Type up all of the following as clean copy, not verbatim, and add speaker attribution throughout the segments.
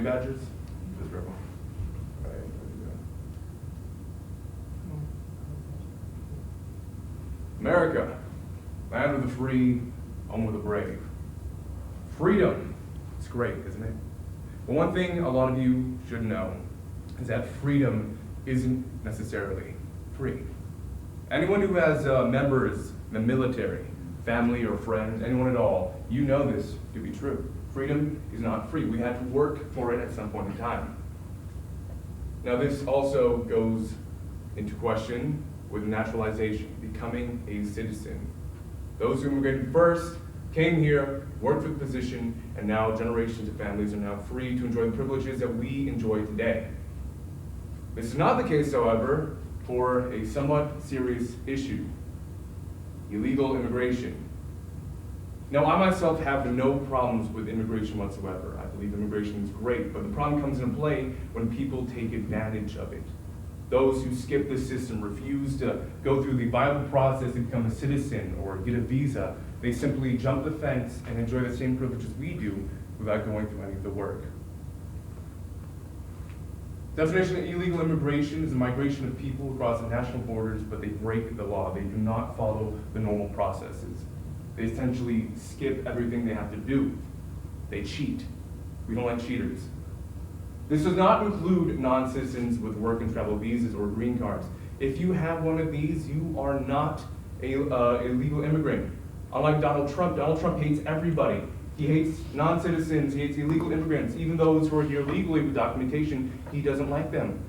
Speaker 1: name badges? Just grab one. Right, there we go. America, land of the free, home of the brave. Freedom, it's great, isn't it? But one thing a lot of you should know is that freedom isn't necessarily free. Anyone who has members in the military, family or friends, anyone at all, you know this to be true. Freedom is not free. We had to work for it at some point in time. Now this also goes into question with naturalization, becoming a citizen. Those who immigrated first came here, worked for the position, and now generations of families are now free to enjoy the privileges that we enjoy today. This is not the case, however, for a somewhat serious issue, illegal immigration. Now, I myself have no problems with immigration whatsoever. I believe immigration is great, but the problem comes into play when people take advantage of it. Those who skip the system, refuse to go through the viable process to become a citizen or get a visa, they simply jump the fence and enjoy the same privileges we do without going through any of the work. Definition of illegal immigration is the migration of people across the national borders, but they break the law. They do not follow the normal processes. They essentially skip everything they have to do. They cheat. We don't like cheaters. This does not include non-citizens with work and travel visas or green cards. If you have one of these, you are not a illegal immigrant. Unlike Donald Trump hates everybody. He hates non-citizens, he hates illegal immigrants, even those who are here legally with documentation, he doesn't like them.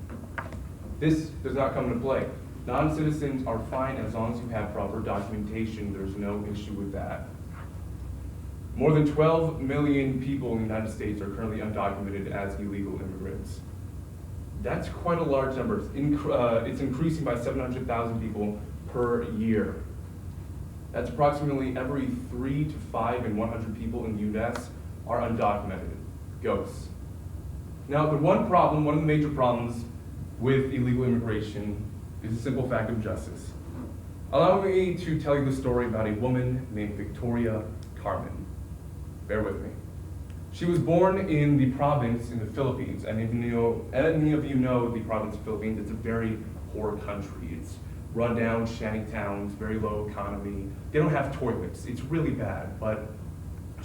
Speaker 1: This does not come into play. Non-citizens are fine as long as you have proper documentation. There's no issue with that. More than 12 million people in the United States are currently undocumented as illegal immigrants. That's quite a large number. It's increasing by 700,000 people per year. That's approximately every 3 to 5 in 100 people in the US are undocumented, ghosts. Now, the one of the major problems with illegal immigration is the simple fact of justice. Allow me to tell you the story about a woman named Victoria Carmen. Bear with me. She was born in the province in the Philippines, and if any of you know the province of the Philippines, it's a very poor country. It's run-down shanty towns, very low economy. They don't have toilets. It's really bad, but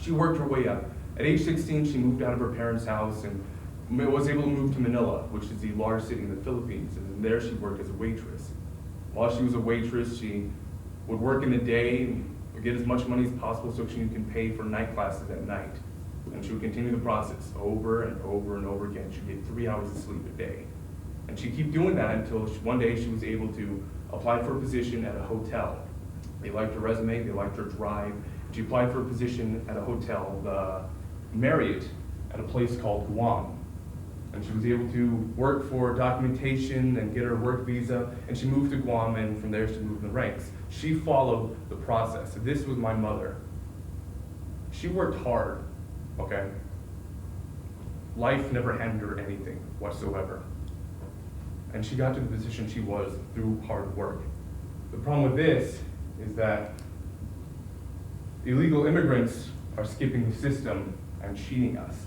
Speaker 1: she worked her way up. At age 16, she moved out of her parents' house and was able to move to Manila, which is the largest city in the Philippines, and there she worked as a waitress. While she was a waitress, she would work in the day and get as much money as possible so she can pay for night classes at night. And she would continue the process over and over and over again. She'd get 3 hours of sleep a day. And she'd keep doing that until one day she was able to apply for a position at a hotel. They liked her resume, they liked her drive. She applied for a position at a hotel, the Marriott, at a place called Guam. And she was able to work for documentation and get her work visa, and she moved to Guam, and from there she moved in the ranks. She followed the process. This was my mother. She worked hard, okay? Life never handed her anything whatsoever. And she got to the position she was through hard work. The problem with this is that illegal immigrants are skipping the system and cheating us.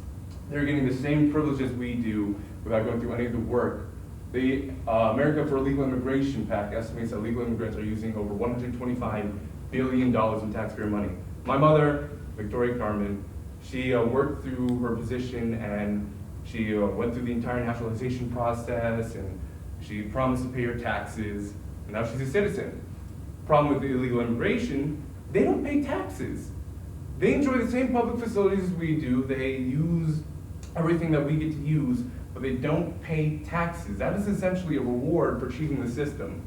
Speaker 1: They're getting the same privileges we do without going through any of the work. The America for Illegal Immigration Pact estimates that illegal immigrants are using over $125 billion in taxpayer money. My mother, Victoria Carmen, she worked through her position and she went through the entire naturalization process, and she promised to pay her taxes, and now she's a citizen. Problem with the illegal immigration, they don't pay taxes. They enjoy the same public facilities as we do. They use everything that we get to use, but they don't pay taxes. That is essentially a reward for cheating the system.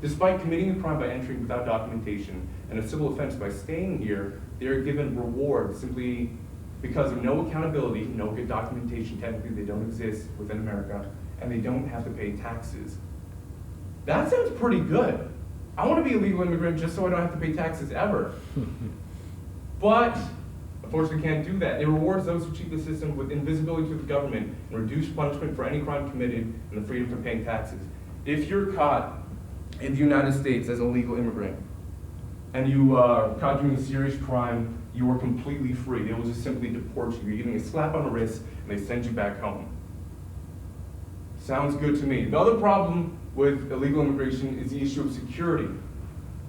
Speaker 1: Despite committing a crime by entering without documentation and a civil offense by staying here, they are given rewards simply because of no accountability, no good documentation. Technically, they don't exist within America, and they don't have to pay taxes. That sounds pretty good. I want to be a legal immigrant just so I don't have to pay taxes ever. But, unfortunately, can't do that. It rewards those who cheat the system with invisibility to the government and reduced punishment for any crime committed and the freedom from paying taxes. If you're caught in the United States as a legal immigrant and you are caught doing a serious crime, you are completely free. They will just simply deport you. You're getting a slap on the wrist and they send you back home. Sounds good to me. The other problem with illegal immigration is the issue of security.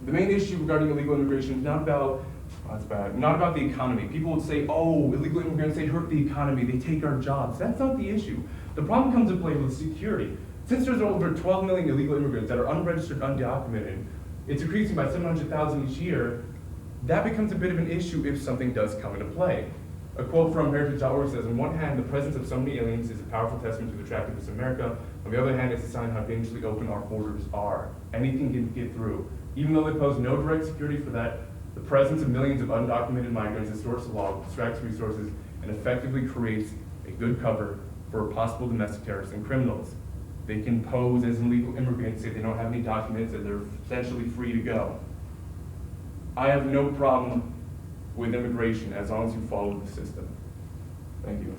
Speaker 1: The main issue regarding illegal immigration is not about the economy. People would say, oh, illegal immigrants, they hurt the economy, they take our jobs. That's not the issue. The problem comes into play with security. Since there's over 12 million illegal immigrants that are unregistered, undocumented, it's increasing by 700,000 each year, that becomes a bit of an issue if something does come into play. A quote from Heritage.org says, on one hand, the presence of so many aliens is a powerful testament to the attractiveness of America. On the other hand, it's a sign how dangerously open our borders are. Anything can get through. Even though they pose no direct security for that, the presence of millions of undocumented migrants distorts the law, distracts resources, and effectively creates a good cover for possible domestic terrorists and criminals. They can pose as illegal immigrants, say they don't have any documents, and they're essentially free to go. I have no problem with immigration as long as you follow the system. Thank you.